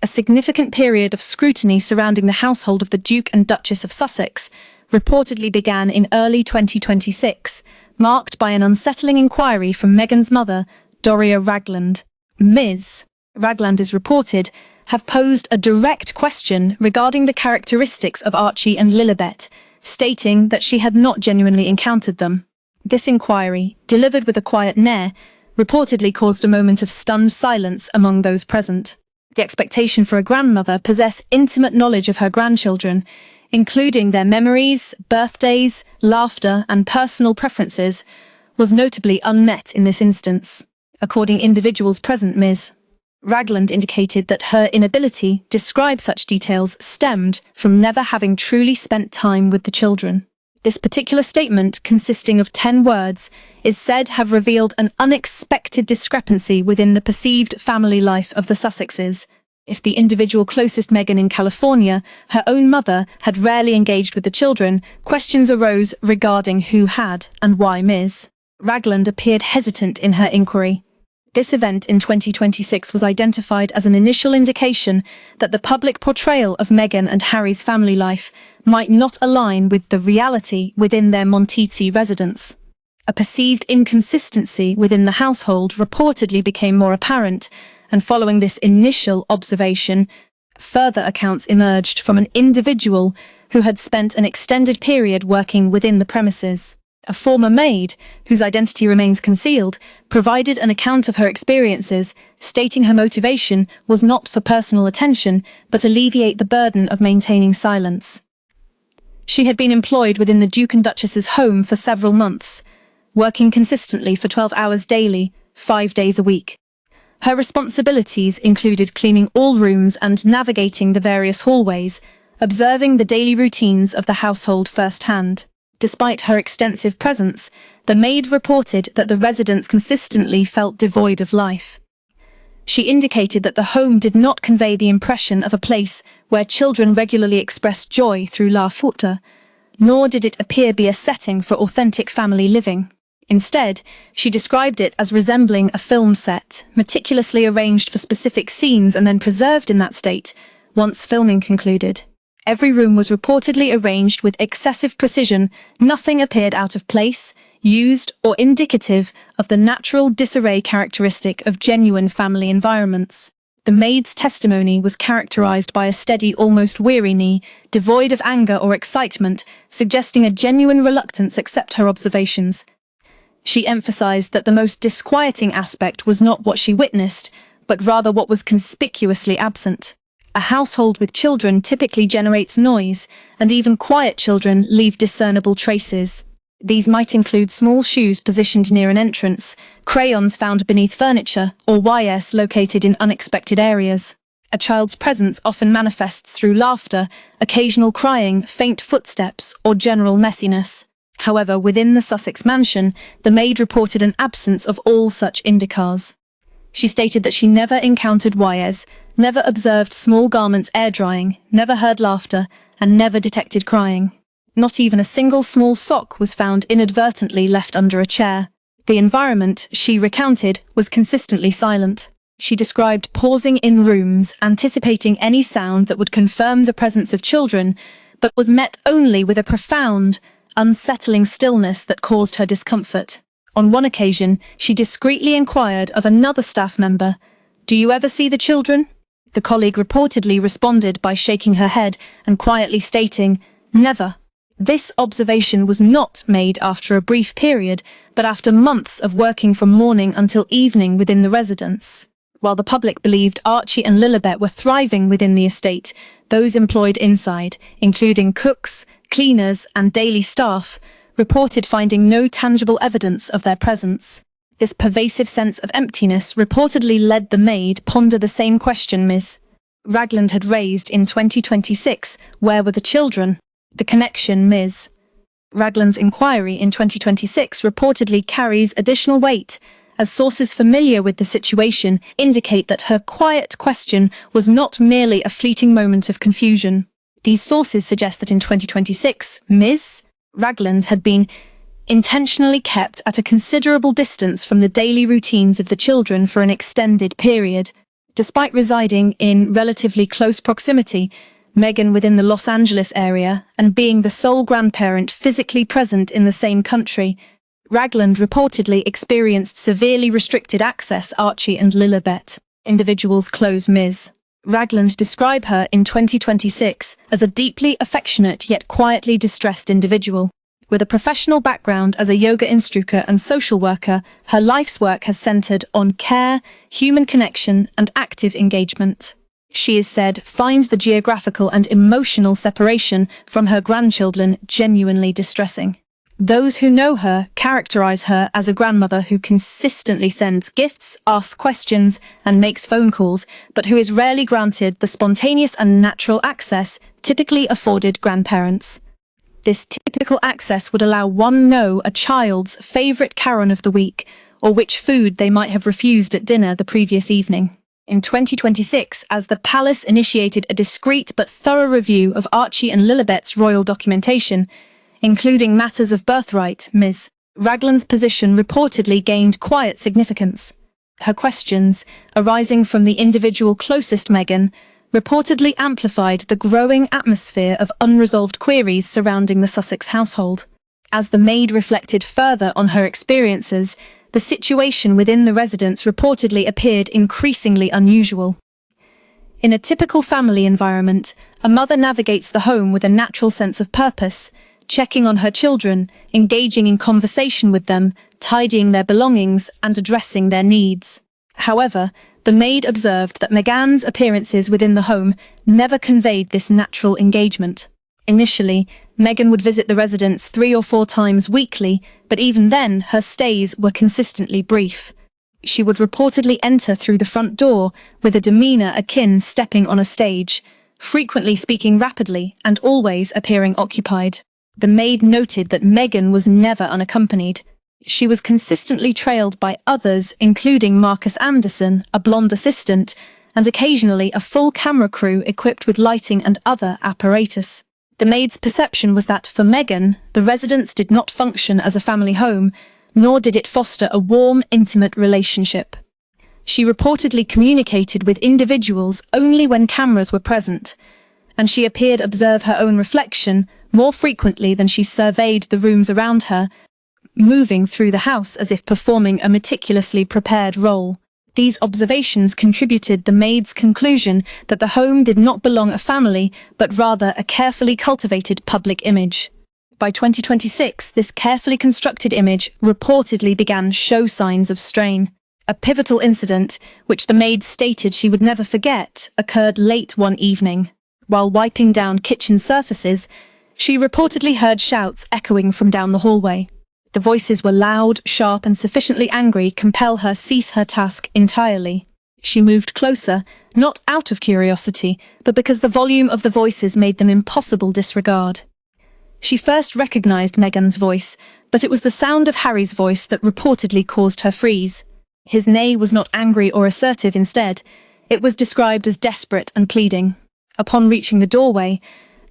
a significant period of scrutiny surrounding the household of the Duke and Duchess of Sussex reportedly began in early 2026, marked by an unsettling inquiry from Meghan's mother, Doria Ragland. Ms. Ragland is reported have posed a direct question regarding the characteristics of Archie and Lilibet, stating that she had not genuinely encountered them. This inquiry, delivered with a quiet air, reportedly caused a moment of stunned silence among those present. The expectation for a grandmother possess intimate knowledge of her grandchildren, including their memories, birthdays, laughter, and personal preferences, was notably unmet in this instance. According to individuals present, Ms. Ragland indicated that her inability to describe such details stemmed from never having truly spent time with the children. This particular statement, consisting of 10 words, is said to have revealed an unexpected discrepancy within the perceived family life of the Sussexes. If the individual closest Meghan in California, her own mother, had rarely engaged with the children, questions arose regarding who had and why Ms. Ragland appeared hesitant in her inquiry. This event in 2026 was identified as an initial indication that the public portrayal of Meghan and Harry's family life might not align with the reality within their Montezzi residence. A perceived inconsistency within the household reportedly became more apparent, and following this initial observation, further accounts emerged from an individual who had spent an extended period working within the premises. A former maid, whose identity remains concealed, provided an account of her experiences, stating her motivation was not for personal attention, but alleviate the burden of maintaining silence. She had been employed within the Duke and Duchess's home for several months, working consistently for 12 hours daily, 5 days a week. Her responsibilities included cleaning all rooms and navigating the various hallways, observing the daily routines of the household firsthand. Despite her extensive presence, the maid reported that the residents consistently felt devoid of life. She indicated that the home did not convey the impression of a place where children regularly expressed joy through laughter, nor did it appear to be a setting for authentic family living. Instead, she described it as resembling a film set, meticulously arranged for specific scenes and then preserved in that state once filming concluded. Every room was reportedly arranged with excessive precision. Nothing appeared out of place, used, or indicative of the natural disarray characteristic of genuine family environments. The maid's testimony was characterized by a steady, almost weary knee, devoid of anger or excitement, suggesting a genuine reluctance to accept her observations. She emphasized that the most disquieting aspect was not what she witnessed, but rather what was conspicuously absent. A household with children typically generates noise, and even quiet children leave discernible traces. These might include small shoes positioned near an entrance, crayons found beneath furniture, or wires located in unexpected areas. A child's presence often manifests through laughter, occasional crying, faint footsteps, or general messiness. However, within the Sussex mansion, the maid reported an absence of all such indicators. She stated that she never encountered wires, never observed small garments air-drying, never heard laughter, and never detected crying. Not even a single small sock was found inadvertently left under a chair. The environment, she recounted, was consistently silent. She described pausing in rooms, anticipating any sound that would confirm the presence of children, but was met only with a profound, unsettling stillness that caused her discomfort. On one occasion, she discreetly inquired of another staff member, "Do you ever see the children?" The colleague reportedly responded by shaking her head and quietly stating, "Never." This observation was not made after a brief period, but after months of working from morning until evening within the residence. While the public believed Archie and Lilibet were thriving within the estate, those employed inside, including cooks, cleaners, and daily staff, reported finding no tangible evidence of their presence. This pervasive sense of emptiness reportedly led the maid ponder the same question Ms. Ragland had raised in 2026, where were the children? The connection Ms. Ragland's inquiry in 2026 reportedly carries additional weight, as sources familiar with the situation indicate that her quiet question was not merely a fleeting moment of confusion. These sources suggest that in 2026, Ms. Ragland had been intentionally kept at a considerable distance from the daily routines of the children for an extended period. Despite residing in relatively close proximity, Meghan within the Los Angeles area, and being the sole grandparent physically present in the same country, Ragland reportedly experienced severely restricted access. Archie and Lilibet, individuals close Ms. Ragland describe her in 2026 as a deeply affectionate yet quietly distressed individual. With a professional background as a yoga instructor and social worker, her life's work has centered on care, human connection, and active engagement. She is said finds the geographical and emotional separation from her grandchildren genuinely distressing. Those who know her characterize her as a grandmother who consistently sends gifts, asks questions, and makes phone calls, but who is rarely granted the spontaneous and natural access typically afforded grandparents. This typical access would allow one know a child's favorite Karen of the week, or which food they might have refused at dinner the previous evening. In 2026, as the palace initiated a discreet but thorough review of Archie and Lilibet's royal documentation, including matters of birthright, Ms. Ragland's position reportedly gained quiet significance. Her questions, arising from the individual closest Meghan, reportedly amplified the growing atmosphere of unresolved queries surrounding the Sussex household. As the maid reflected further on her experiences, the situation within the residence reportedly appeared increasingly unusual. In a typical family environment, a mother navigates the home with a natural sense of purpose, checking on her children, engaging in conversation with them, tidying their belongings, and addressing their needs. However, the maid observed that Meghan's appearances within the home never conveyed this natural engagement. Initially, Meghan would visit the residence 3 or 4 times weekly, but even then, her stays were consistently brief. She would reportedly enter through the front door with a demeanor akin stepping on a stage, frequently speaking rapidly and always appearing occupied. The maid noted that Meghan was never unaccompanied. She was consistently trailed by others, including Marcus Anderson, a blonde assistant, and occasionally a full camera crew equipped with lighting and other apparatus. The maid's perception was that, for Meghan, the residence did not function as a family home, nor did it foster a warm, intimate relationship. She reportedly communicated with individuals only when cameras were present, and she appeared to observe her own reflection more frequently than she surveyed the rooms around her, moving through the house as if performing a meticulously prepared role. These observations contributed the maid's conclusion that the home did not belong a family, but rather a carefully cultivated public image. By 2026, this carefully constructed image reportedly began to show signs of strain. A pivotal incident, which the maid stated she would never forget, occurred late one evening. While wiping down kitchen surfaces, she reportedly heard shouts echoing from down the hallway. The voices were loud, sharp, and sufficiently angry to compel her cease her task entirely. She moved closer, not out of curiosity, but because the volume of the voices made them impossible disregard. She first recognized Meghan's voice, but it was the sound of Harry's voice that reportedly caused her freeze. His neigh was not angry or assertive. Instead, it was described as desperate and pleading. Upon reaching the doorway,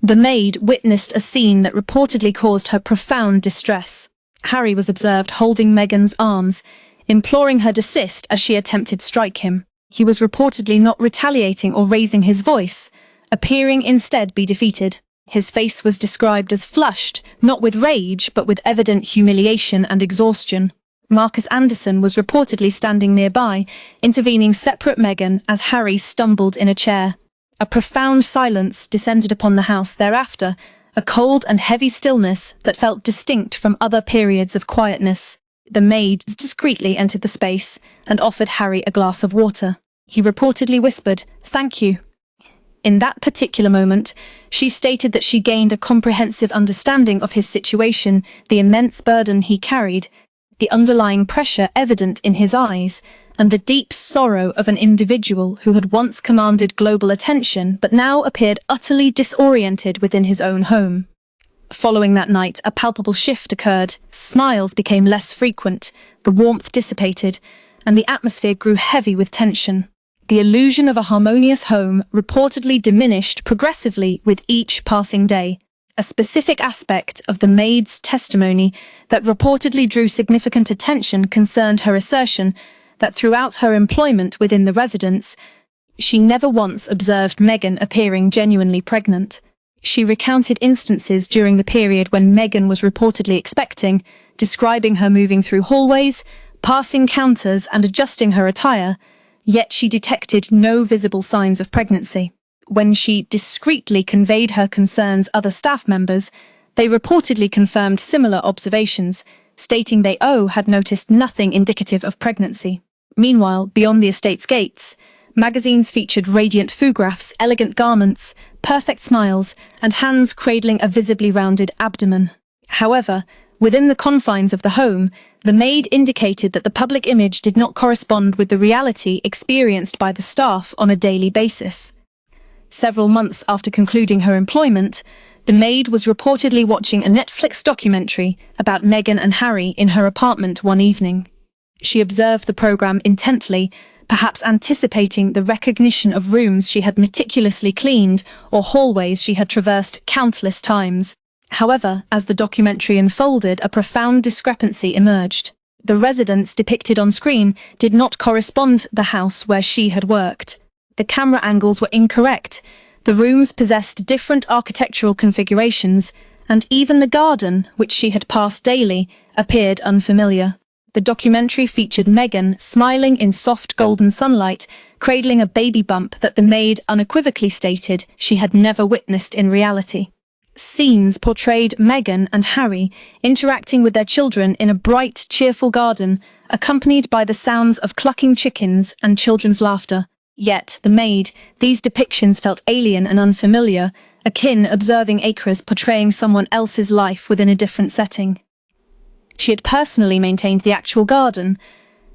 the maid witnessed a scene that reportedly caused her profound distress. Harry was observed holding Meghan's arms, imploring her desist as she attempted to strike him. He was reportedly not retaliating or raising his voice, appearing instead be defeated. His face was described as flushed, not with rage, but with evident humiliation and exhaustion. Marcus Anderson was reportedly standing nearby, intervening separate Meghan as Harry stumbled in a chair. A profound silence descended upon the house thereafter, a cold and heavy stillness that felt distinct from other periods of quietness. The maid discreetly entered the space and offered Harry a glass of water. He reportedly whispered, "Thank you." In that particular moment, she stated that she gained a comprehensive understanding of his situation, the immense burden he carried, the underlying pressure evident in his eyes, and the deep sorrow of an individual who had once commanded global attention but now appeared utterly disoriented within his own home. Following that night, a palpable shift occurred. Smiles became less frequent, the warmth dissipated, and the atmosphere grew heavy with tension. The illusion of a harmonious home reportedly diminished progressively with each passing day. A specific aspect of the maid's testimony that reportedly drew significant attention concerned her assertion that throughout her employment within the residence, She never once observed Meghan appearing genuinely pregnant. She recounted instances during the period when Meghan was reportedly expecting, describing her moving through hallways, passing counters and adjusting her attire, yet she detected no visible signs of pregnancy. When she discreetly conveyed her concerns to other staff members, they reportedly confirmed similar observations, stating they had noticed nothing indicative of pregnancy. Meanwhile, beyond the estate's gates, magazines featured radiant photographs, elegant garments, perfect smiles, and hands cradling a visibly rounded abdomen. However, within the confines of the home, the maid indicated that the public image did not correspond with the reality experienced by the staff on a daily basis. Several months after concluding her employment, the maid was reportedly watching a Netflix documentary about Meghan and Harry in her apartment one evening. She observed the program intently, perhaps anticipating the recognition of rooms she had meticulously cleaned or hallways she had traversed countless times. However, as the documentary unfolded, a profound discrepancy emerged. The residence depicted on screen did not correspond to the house where she had worked. The camera angles were incorrect, the rooms possessed different architectural configurations, and even the garden, which she had passed daily, appeared unfamiliar. The documentary featured Meghan smiling in soft golden sunlight, cradling a baby bump that the maid unequivocally stated she had never witnessed in reality. Scenes portrayed Meghan and Harry interacting with their children in a bright, cheerful garden, accompanied by the sounds of clucking chickens and children's laughter. Yet, the maid, these depictions felt alien and unfamiliar, akin observing acres portraying someone else's life within a different setting. She had personally maintained the actual garden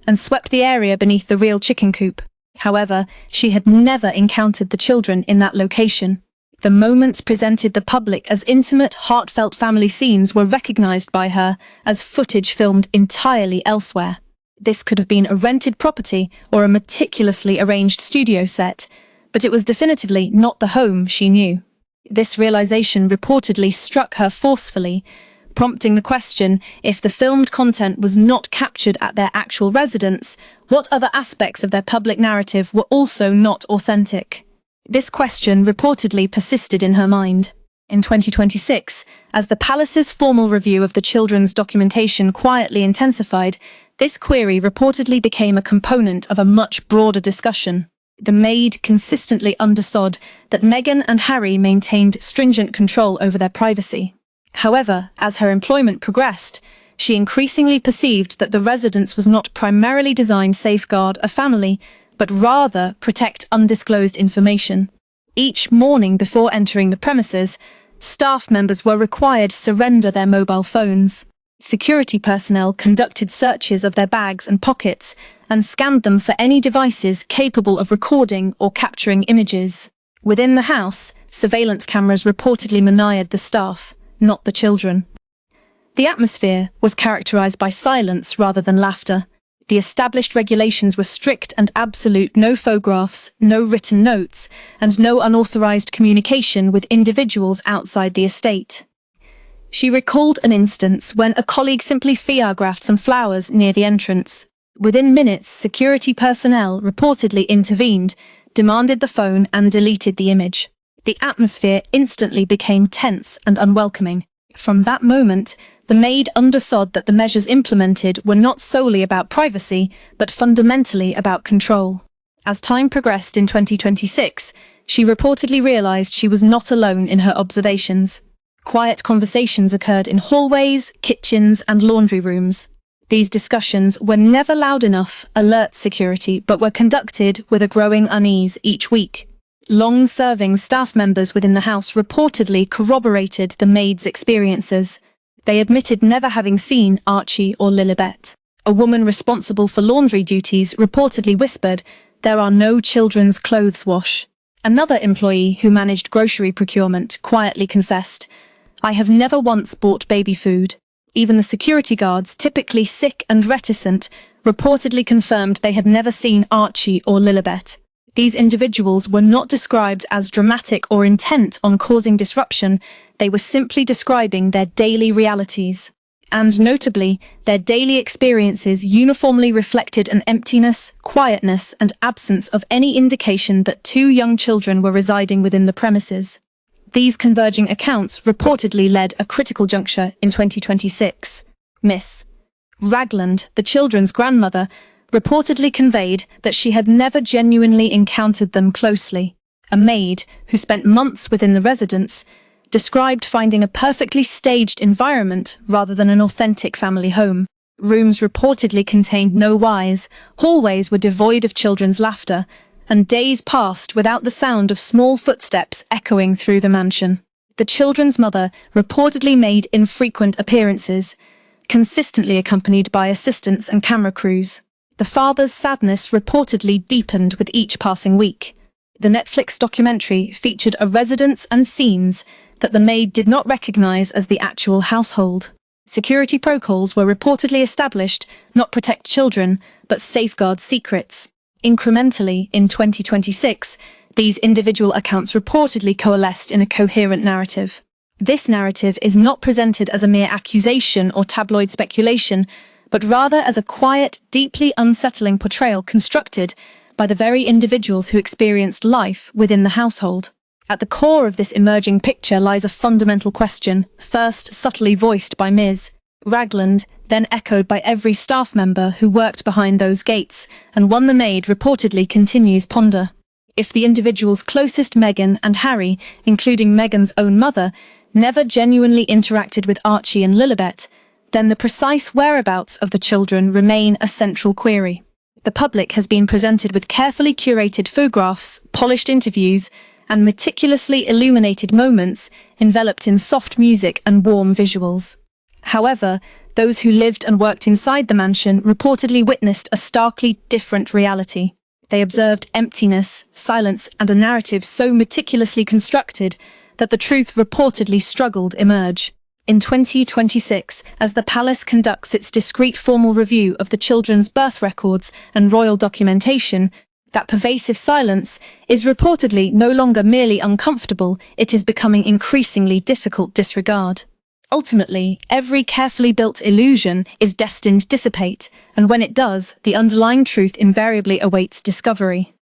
and swept the area beneath the real chicken coop. However, she had never encountered the children in that location. The moments presented the public as intimate, heartfelt family scenes were recognized by her as footage filmed entirely elsewhere. This could have been a rented property or a meticulously arranged studio set, but it was definitively not the home she knew. This realization reportedly struck her forcefully, prompting the question, if the filmed content was not captured at their actual residence, what other aspects of their public narrative were also not authentic? This question reportedly persisted in her mind. In 2026, as the palace's formal review of the children's documentation quietly intensified, this query reportedly became a component of a much broader discussion. The maid consistently understood that Meghan and Harry maintained stringent control over their privacy. However, as her employment progressed, she increasingly perceived that the residence was not primarily designed to safeguard a family, but rather protect undisclosed information. Each morning before entering the premises, staff members were required to surrender their mobile phones. Security personnel conducted searches of their bags and pockets and scanned them for any devices capable of recording or capturing images. Within the house, surveillance cameras reportedly monitored the staff, not the children. The atmosphere was characterized by silence rather than laughter. The established regulations were strict and absolute: no photographs, no written notes, and no unauthorized communication with individuals outside the estate. She recalled an instance when a colleague simply photographed some flowers near the entrance. Within minutes, security personnel reportedly intervened, demanded the phone, and deleted the image. The atmosphere instantly became tense and unwelcoming. From that moment, the maid understood that the measures implemented were not solely about privacy, but fundamentally about control. As time progressed in 2026, she reportedly realized she was not alone in her observations. Quiet conversations occurred in hallways, kitchens, and laundry rooms. These discussions were never loud enough to alert security, but were conducted with a growing unease each week. Long-serving staff members within the house reportedly corroborated the maid's experiences. They admitted never having seen Archie or Lilibet. A woman responsible for laundry duties reportedly whispered, "There are no children's clothes wash." Another employee who managed grocery procurement quietly confessed, "I have never once bought baby food." Even the security guards, typically sick and reticent, reportedly confirmed they had never seen Archie or Lilibet. These individuals were not described as dramatic or intent on causing disruption, they were simply describing their daily realities. and notably, their daily experiences uniformly reflected an emptiness, quietness, and absence of any indication that two young children were residing within the premises. These converging accounts reportedly led a critical juncture in 2026. Miss Ragland, the children's grandmother, reportedly conveyed that she had never genuinely encountered them closely. A maid, who spent months within the residence, described finding a perfectly staged environment rather than an authentic family home. Rooms reportedly contained no whys, hallways were devoid of children's laughter, and days passed without the sound of small footsteps echoing through the mansion. The children's mother reportedly made infrequent appearances, consistently accompanied by assistants and camera crews. The father's sadness reportedly deepened with each passing week. The Netflix documentary featured a residence and scenes that the maid did not recognize as the actual household. Security protocols were reportedly established not to protect children, but safeguard secrets. Incrementally, in 2026, these individual accounts reportedly coalesced in a coherent narrative. This narrative is not presented as a mere accusation or tabloid speculation, but rather as a quiet, deeply unsettling portrayal constructed by the very individuals who experienced life within the household. At the core of this emerging picture lies a fundamental question, first subtly voiced by Ms. Ragland, then echoed by every staff member who worked behind those gates, and one the maid reportedly continues ponder. If the individuals closest Meghan and Harry, including Meghan's own mother, never genuinely interacted with Archie and Lilibet, then the precise whereabouts of the children remain a central query. The public has been presented with carefully curated photographs, polished interviews, and meticulously illuminated moments enveloped in soft music and warm visuals. However, those who lived and worked inside the mansion reportedly witnessed a starkly different reality. They observed emptiness, silence, and a narrative so meticulously constructed that the truth reportedly struggled to emerge. In 2026, as the palace conducts its discreet formal review of the children's birth records and royal documentation, that pervasive silence is reportedly no longer merely uncomfortable, it is becoming increasingly difficult to disregard. Ultimately, every carefully built illusion is destined to dissipate, and when it does, the underlying truth invariably awaits discovery.